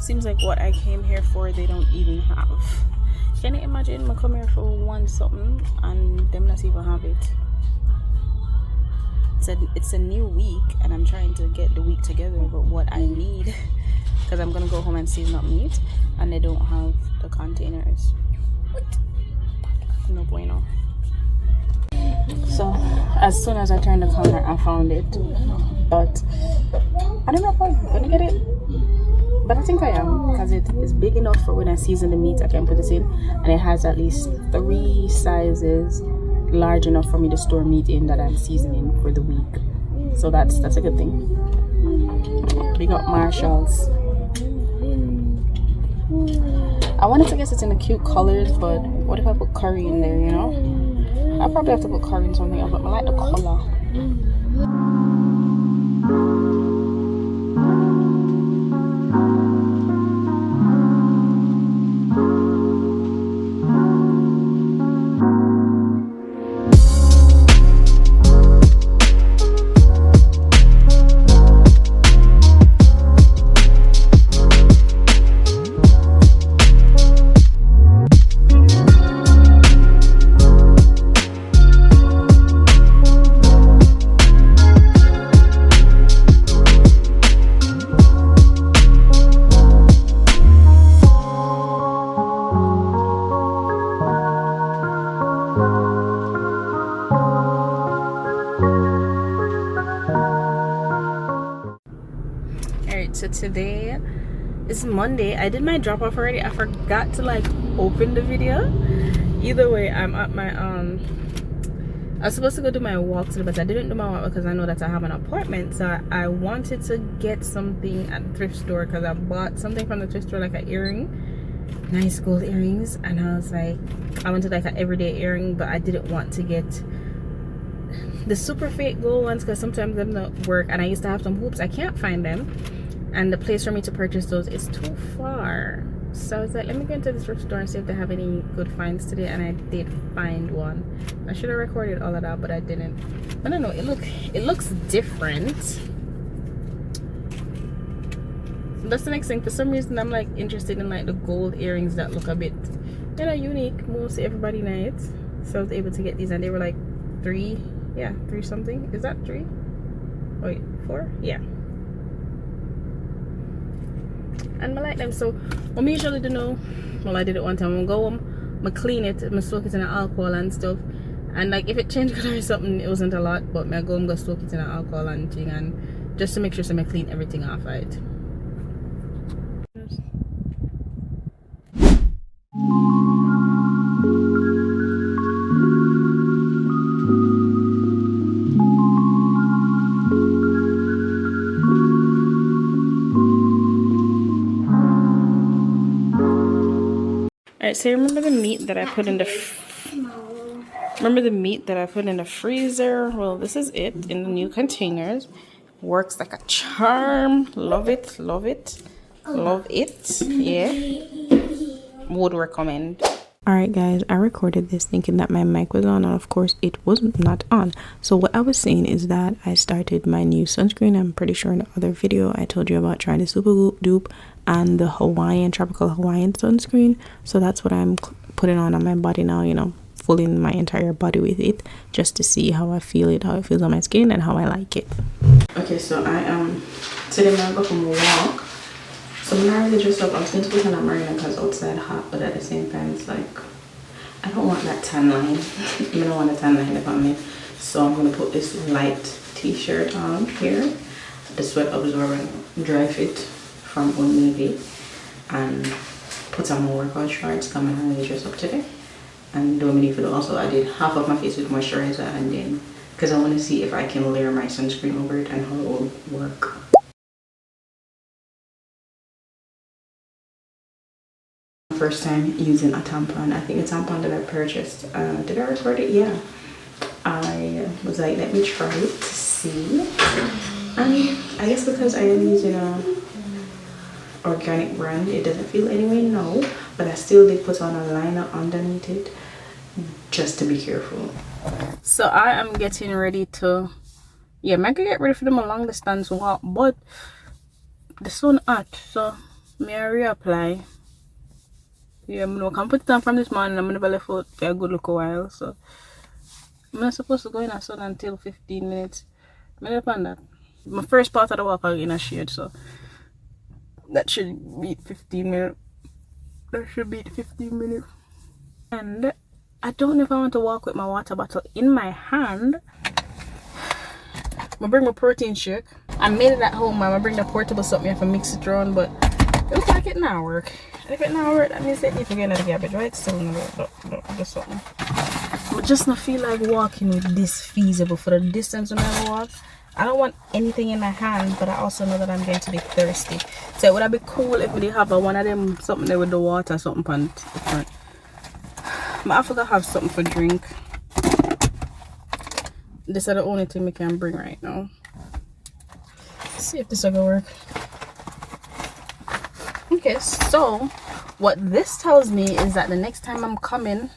Seems like what I came here for, they don't even have. Can you imagine me come here for one something and them not even have it? It's a new week and I'm trying to get the week together, but what I need, because I'm gonna go home and season up meat and they don't have the containers. No bueno. So as soon as I turned the corner I found it, but I don't know if I'm gonna get it, but I think I am, because it is big enough for when I season the meat I can put this in, and it has at least 3 sizes large enough for me to store meat in that I'm seasoning for the week. So that's a good thing. Big up Marshalls. I wanted to guess it's in the cute colors, but what if I put curry in there, you know? I probably have to put curry in something else, but I like the color. So today is Monday. I did my drop off already. I forgot to like open the video. Either way, I'm at my I was supposed to go do my walk today, but I didn't do my walk because I know that I have an appointment. So I wanted to get something at the thrift store, because I bought something from the thrift store, like an earring, nice gold earrings, and I was like, I wanted like an everyday earring, but I didn't want to get the super fake gold ones because sometimes them don't work, and I used to have some hoops. I can't find them, and the place for me to purchase those is too far. So I was like, let me go into this thrift store and see if they have any good finds today, and I did find one. I should have recorded all of that, but I didn't. I don't know, it looks different. That's the next thing. For some reason I'm like interested in like the gold earrings that look a bit, you know, unique. Most everybody nights. So I was able to get these, and they were like 3 something. Is that 3? Wait, 4? Yeah. And I like them. So what I usually do know, well, I did it one time. I go home, I clean it, I soak it in alcohol and stuff, and like if it changed color or something, it wasn't a lot, but I go home, go soak it in alcohol and thing, and just to make sure so I clean everything off it. Alright, so remember the meat that I put in the freezer? Well, this is it in the new containers. Works like a charm. Love it, love it, love it. Yeah, would recommend. Alright guys, I recorded this thinking that my mic was on, and of course it was not on. So what I was saying is that I started my new sunscreen. I'm pretty sure in the other video I told you about trying the super dupe and the tropical Hawaiian sunscreen. So that's what I'm putting on my body now, you know, fooling my entire body with it, just to see how I feel it, how it feels on my skin, and how I like it. Okay, so I am today I'm gonna go for a walk. So I'm not really dressed up. I was going to put on a marina because outside hot, but at the same time it's like I don't want that tan line. I don't want a tan line on me. So I'm gonna put this light t-shirt on here, the sweat absorbent dry fit from Old Navy, and put on my workout shorts. Come and really dress up today and do a mini video. Also I did half of my face with moisturizer, and then because I want to see if I can layer my sunscreen over it and how it will work. First time using a tampon. I think the tampon that I purchased, did I record it? Yeah, I was like, let me try it to see. And I guess because I am using a organic brand, it doesn't feel anyway, no, but I still did put on a liner underneath it just to be careful. So I am getting ready to, yeah, I can get ready for them a long distance walk, but the sun hot, so May I reapply? Yeah, I can put it on from this morning. I'm never left out for a good look a while, so I'm not supposed to go in the sun until 15 minutes. I'm not on that. My first part of the walk I'll in a shade, so that should beat 15 minutes. That should beat 15 minutes. And I don't know if I want to walk with my water bottle in my hand. I'm gonna bring my protein shake. I made it at home. I'm gonna bring the portable something. I have to mix it around, but it looks like it now work. If it now work, that means it need to get another garbage, right? Still do something. But just not feel like walking with this feasible for the distance when I walk. I don't want anything in my hand, but I also know that I'm going to be thirsty. So would that be cool if we have one of them something there with the water, something on the front? But I forgot to have something for drink. This is the only thing we can bring right now. Let's see if this will go work. Okay, so what this tells me is that the next time I'm coming,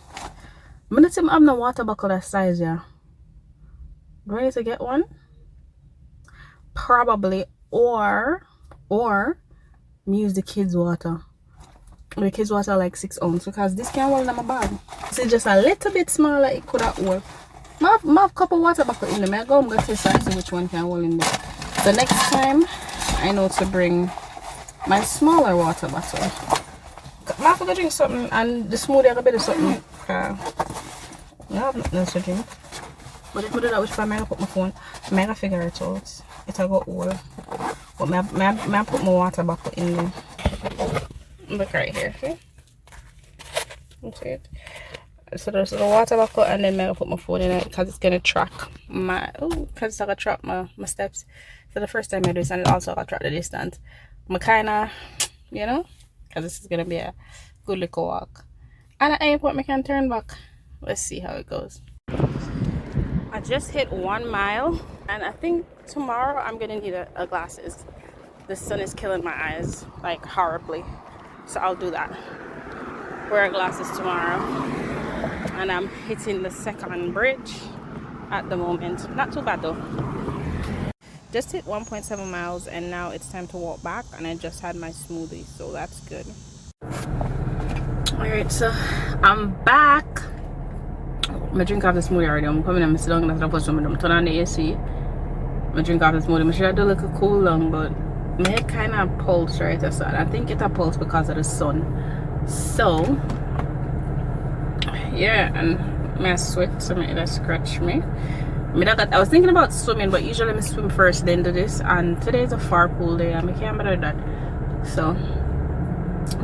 I'm gonna say I'm the water bottle that size, yeah. Do I need to get one? Probably, or use the kids' water. The kids' water are like 6 ounces because this can't hold in my bag. This is just a little bit smaller. It could have hold. I have a couple water bottle in there. I'm going to test and see which one can hold in there. The next time, I know to bring my smaller water bottle. I have to drink something, and the smoothie I have a bit of something. I have nothing else to drink. But if I do that, which time I put my phone, I gotta figure it out. It'll go all. But I put my water bottle in there. Look right here. See? See it? So there's the water bottle, and then I put my phone in it because it's gonna track my because it's gonna track my steps. So the first time I do this, and it also gonna track the distance. I'm kinda, you know, because this is gonna be a good little walk. And at any point I can turn back. Let's see how it goes. I just hit 1 mile, and I think tomorrow I'm gonna need a glasses. The sun is killing my eyes like horribly, so I'll do that. Wear glasses tomorrow. And I'm hitting the second bridge at the moment. Not too bad though. Just hit 1.7 miles, and now it's time to walk back, and I just had my smoothie, so that's good. Alright, so I'm back. I drink off the smoothie already. I'm coming and sit down and I'm turn on the AC. I drink off the smoothie. I should have done like a cool down, but my head kind of pulsed right aside. I think it's a pulse because of the sun. So yeah, and my sweat, so that scratch me. I was thinking about swimming, but usually I swim first, then do this. And today is a far pool day, and I can't do that. So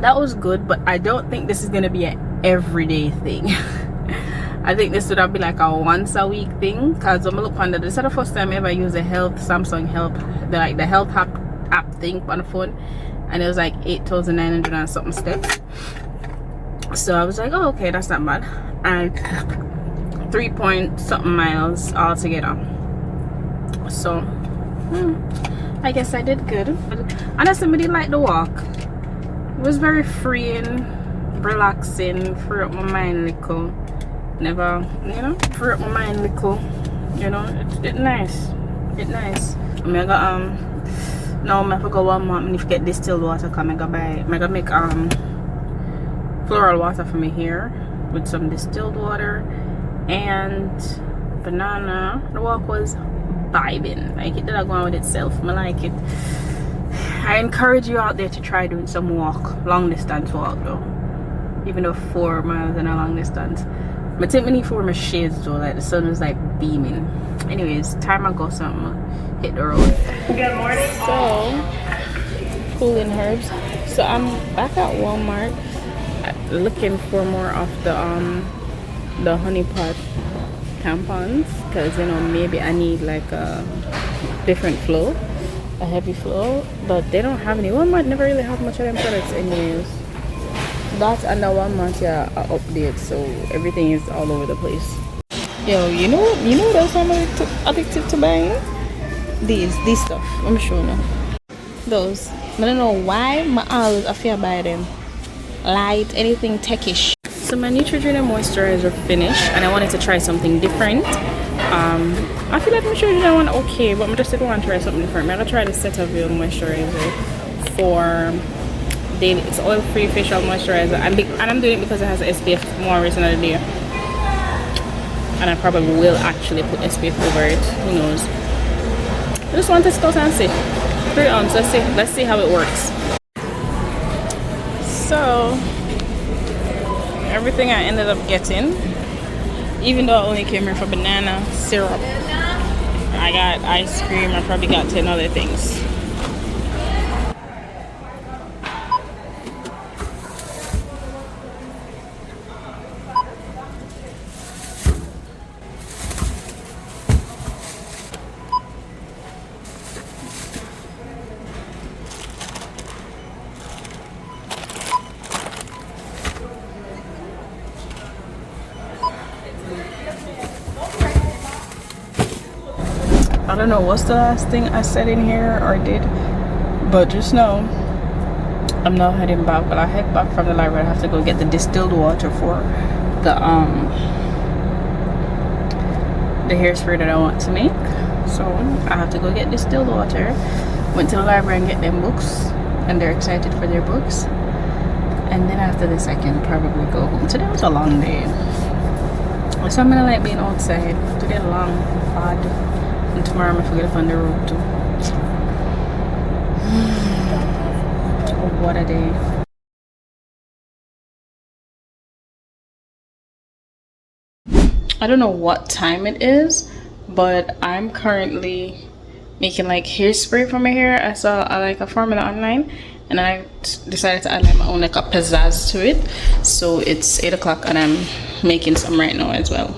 that was good, but I don't think this is gonna be an everyday thing. I think this would have been like a once a week thing, because I'm look under this is the first time I ever used a Samsung Health, the health app thing on the phone, and it was like 8,900 and something steps. So I was like, oh, okay, that's not bad. And 3 point something miles altogether. So I guess I did good. Honestly, I didn't like the walk. It was very freeing, relaxing, free up my mind little. Never, you know, free up my mind little. You know, it's nice. It's nice. I got now I have to go Walmart and if get distilled water, come I go buy. I gotta make floral water for me here with some distilled water and banana. The walk was vibing. Like it did not go on with itself. I like it. I encourage you out there to try doing some walk, long distance walk though. Even though 4 miles in a long distance. But take me for my shades though, like the sun was like beaming. Anyways, time I go something, hit the road. Good morning. So cooling herbs. So I'm back at Walmart looking for more of the honey pot tampons, because you know maybe I need like a different flow, a heavy flow, but they don't have any. Walmart never really have much of them products anyways. That and the Walmart, yeah, are updates, so everything is all over the place. Yo, you know those are addictive to buying these stuff. I'm sure now. Those. I don't know why my always I fear buy them. Light, anything techish. So my Neutrogena moisturizer finished, and I wanted to try something different. I feel like Neutrogena one okay, but I just didn't want to try something different. I'm gonna try the Cetaphil moisturizer for daily. It's oil-free facial moisturizer, and I'm doing it because it has SPF more reason of the day. And I probably will actually put SPF over it. Who knows? I just want to test out and see. 3 ounces. Let's see how it works. So everything I ended up getting, even though I only came here for banana syrup, I got ice cream. I probably got 10 other things. I don't know what's the last thing I said in here or did, but just know I'm now heading back. But I head back from the library. I have to go get the distilled water for the hairspray that I want to make. So I have to go get distilled water. Went to the library and get them books, and they're excited for their books. And then after this, I can probably go home. Today was a long day, so I'm gonna like being outside. Today long, hard. And tomorrow I'm gonna get up on the road too. What a day. I don't know what time it is, but I'm currently making like hairspray for my hair. I saw like a formula online, and I decided to add like my own like a pizzazz to it. So it's 8 o'clock and I'm making some right now as well.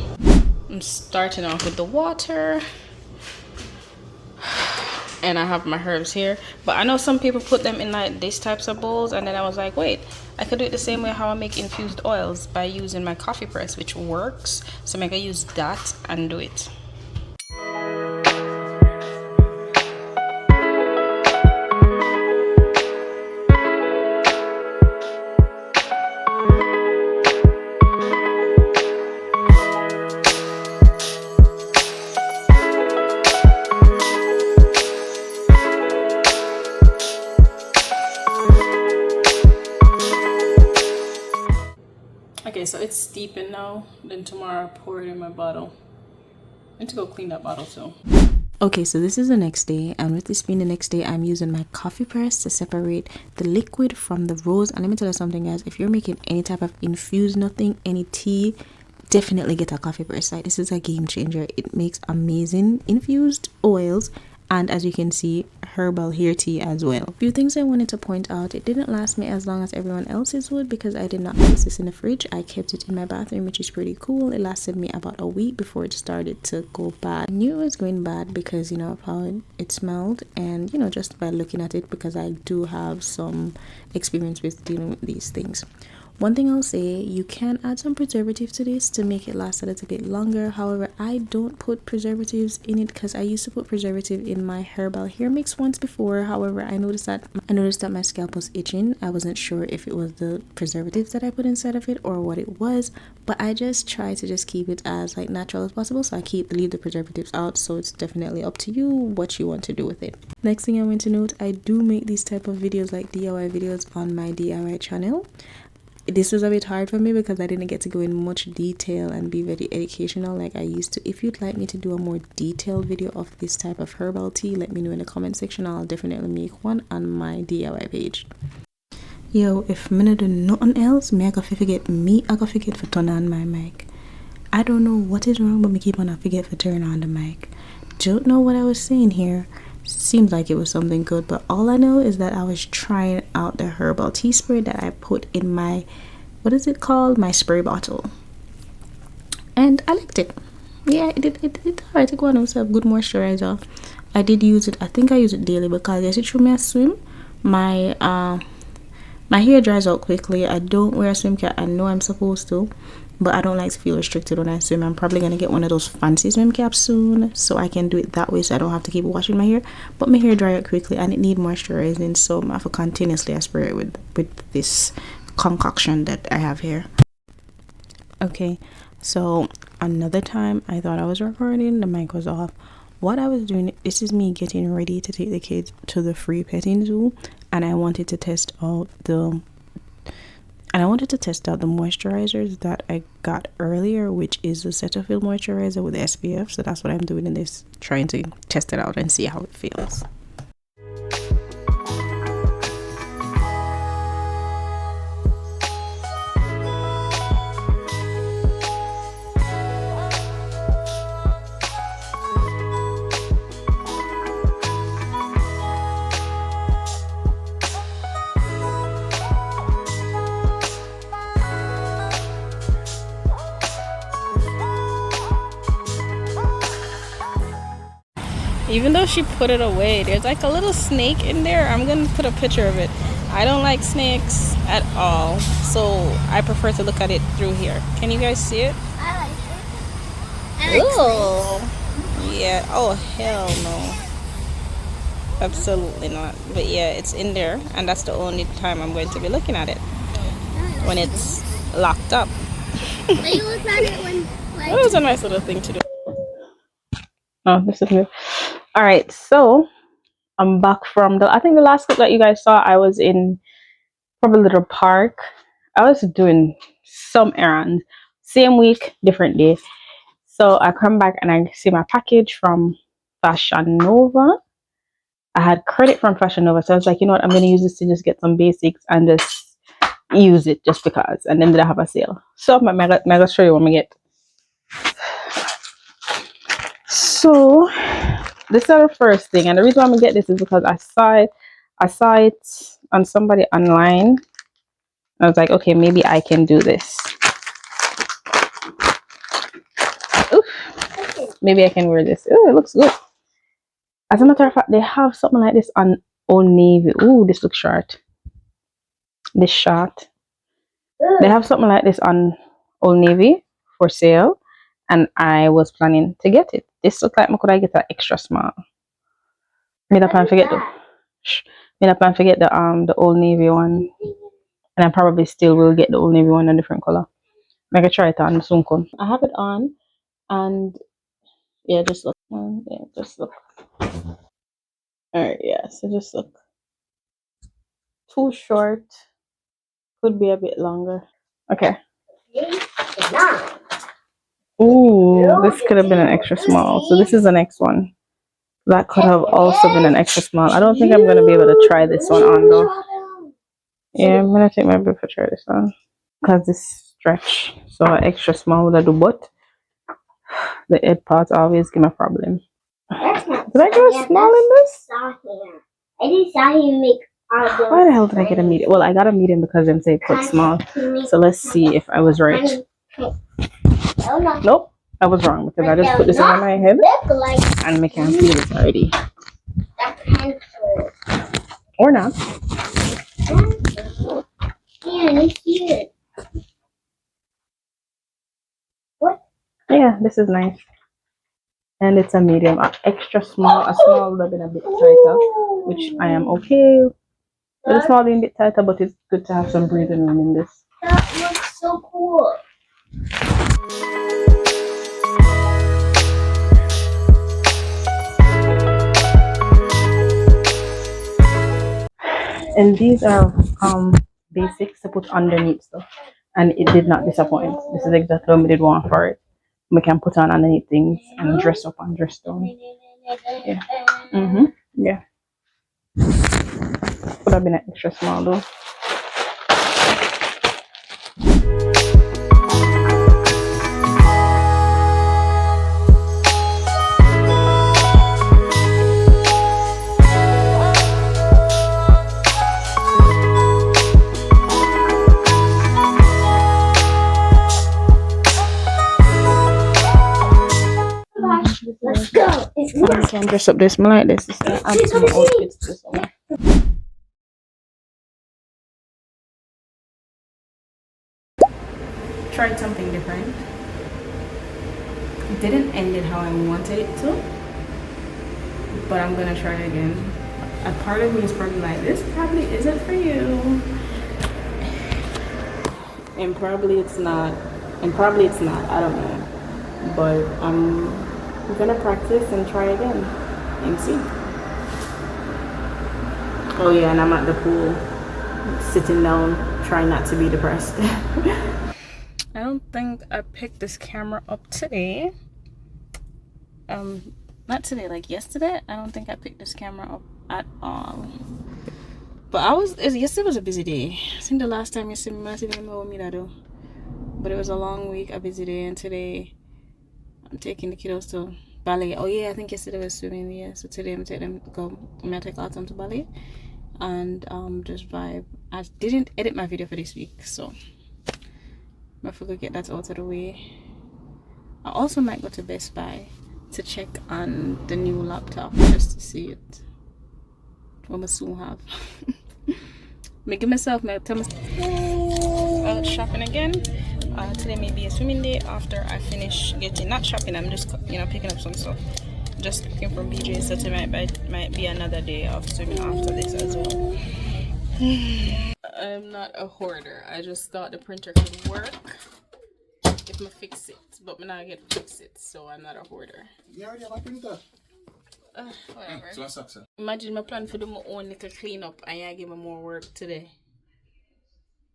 I'm starting off with the water. And I have my herbs here, but I know some people put them in like these types of bowls, and then I was like, wait, I could do it the same way how I make infused oils by using my coffee press, which works. So I'm gonna use that and do it. Okay, so it's steeping now. Then tomorrow I pour it in my bottle. I need to go clean that bottle too. Okay, so this is the next day, and with this being the next day, I'm using my coffee press to separate the liquid from the rose. And let me tell you something, guys, if you're making any type of infused nothing, any tea, definitely get a coffee press. Like, this is a game changer. It makes amazing infused oils, and as you can see, herbal hair tea as well. A few things I wanted to point out: it didn't last me as long as everyone else's would, because I did not place this in the fridge. I kept it in my bathroom, which is pretty cool. It lasted me about a week before it started to go bad. I knew it was going bad because, you know, of how it smelled, and, you know, just by looking at it, because I do have some experience with dealing with these things. One thing I'll say, you can add some preservative to this to make it last a little bit longer. However, I don't put preservatives in it because I used to put preservative in my herbal hair mix once before. However, I noticed that my scalp was itching. I wasn't sure if it was the preservatives that I put inside of it or what it was, but I just try to just keep it as like natural as possible. So I leave the preservatives out. So it's definitely up to you what you want to do with it. Next thing I want to note, I do make these type of videos, like DIY videos, on my DIY channel. This was a bit hard for me because I didn't get to go in much detail and be very educational like I used to. If you'd like me to do a more detailed video of this type of herbal tea, let me know in the comment section. I'll definitely make one on my DIY page. Yo, if me not do nothing else, I go forget for turn on my mic. I don't know what is wrong, but me keep on forget for turn on the mic. Don't know what I was saying here. Seems like it was something good, but all I know is that I was trying out the herbal tea spray that I put in my, what is it called, my spray bottle, and I liked it. Yeah, it alright. It got also a good moisturizer. I did use it. I think I use it daily because yes, it through me a swim. My hair dries out quickly. I don't wear a swim cap. I know I'm supposed to, but I don't like to feel restricted when I swim. I'm probably gonna get one of those fancy swim caps soon, so I can do it that way, so I don't have to keep washing my hair. But my hair dry out quickly and it need moisturizing, so I have to continuously spray it with this concoction that I have here. Okay, so another time I thought I was recording, the mic was off. What I was doing, this is me getting ready to take the kids to the free petting zoo. and I wanted to test out the moisturizers that I got earlier, which is the Cetaphil moisturizer with SPF. So that's what I'm doing in this, trying to test it out and see how it feels. Even though she put it away, there's like a little snake in there. I'm gonna put a picture of it. I don't like snakes at all, so I prefer to look at it through here. Can you guys see it? I like it. Oh, yeah. Oh, hell no. Absolutely not. But yeah, it's in there, and that's the only time I'm going to be looking at it, when it's locked up. But you look at it when, like... That was a nice little thing to do. Oh, this is new. All right, so I'm back from I think the last clip that you guys saw, I was in probably a little park. I was doing some errands. Same week, different day. So I come back and I see my package from Fashionova. I had credit from Fashionova, so I was like, you know what, I'm going to use this to just get some basics and just use it just because. And then they have a sale. So I'm going to show you what I get. So this is the first thing, and the reason why I'm gonna get this is because I saw it on somebody online. I was like, okay, maybe I can do this. Oof. Maybe I can wear this. Oh, it looks good. As a matter of fact, they have something like this on Old Navy. Ooh, this looks short. This short. They have something like this on Old Navy for sale, and I was planning to get it. This looks like could I get an extra small. Me not plan forget the Old Navy one, and I probably still will get the Old Navy one in a different color. Make I try it on soon. I have it on, and yeah, just look. Yeah, just look. All right, yeah. So just look. Too short. Could be a bit longer. Okay. Ooh, this could have been an extra small. So this is the next one. That could have also been an extra small. I don't think I'm going to be able to try this one on though. Yeah, I'm going to take my bib for try this on. Because this stretch. So an extra small would I do, but the head parts always give me a problem. Did I get a small in this? I just saw him make... Why the hell did I get a medium? Well, I got a medium because them say put small. So let's see if I was right. Nope, I was wrong because I just put this on my head and I can't feel it already. Or not. Yeah, it's cute. What? Yeah, this is nice. And it's a medium, extra small. A small would have been a bit tighter, which I am okay. But a small being a bit tighter, but it's good to have some breathing room in this. That looks so cool. And these are basics to put underneath stuff, and it did not disappoint. This is exactly what we did want for it. We can put on underneath things and dress up and dress down. Yeah. Yeah. Could have been an extra small though. Let's go. I can dress up this. I like this. Add some outfits to this one. Tried something different. Didn't end it how I wanted it to, but I'm gonna try it again. A part of me is probably like, this probably isn't for you, and probably it's not, I don't know, but I'm gonna practice and try again and see. Oh yeah, and I'm at the pool, sitting down, trying not to be depressed. I don't think I picked this camera up today. Not today, like yesterday. I don't think I picked this camera up at all. But yesterday was a busy day. I think the last time you see me, I didn't remember me that though. But it was a long week, a busy day, and today I'm taking the kiddos to ballet. Oh yeah, I think yesterday was swimming. Yeah, so today I'm gonna take Autumn to ballet and just vibe. I didn't edit my video for this week, so I forgot to get that out of the way. I also might go to Best Buy to check on the new laptop just to see it. What I soon have. Making myself out shopping again. Today may be a swimming day after I finish getting, not shopping, I'm just picking up some stuff. Just looking from BJ, so today might be another day of swimming after this as well. I'm not a hoarder. I just thought the printer could work if I fix it, but I'm not gonna fix it, so I'm not a hoarder. You already have a printer. Whatever. So what's up, sir? Imagine my plan for do my own little clean up and I give me more work today.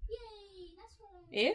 Yay, that's what Eh?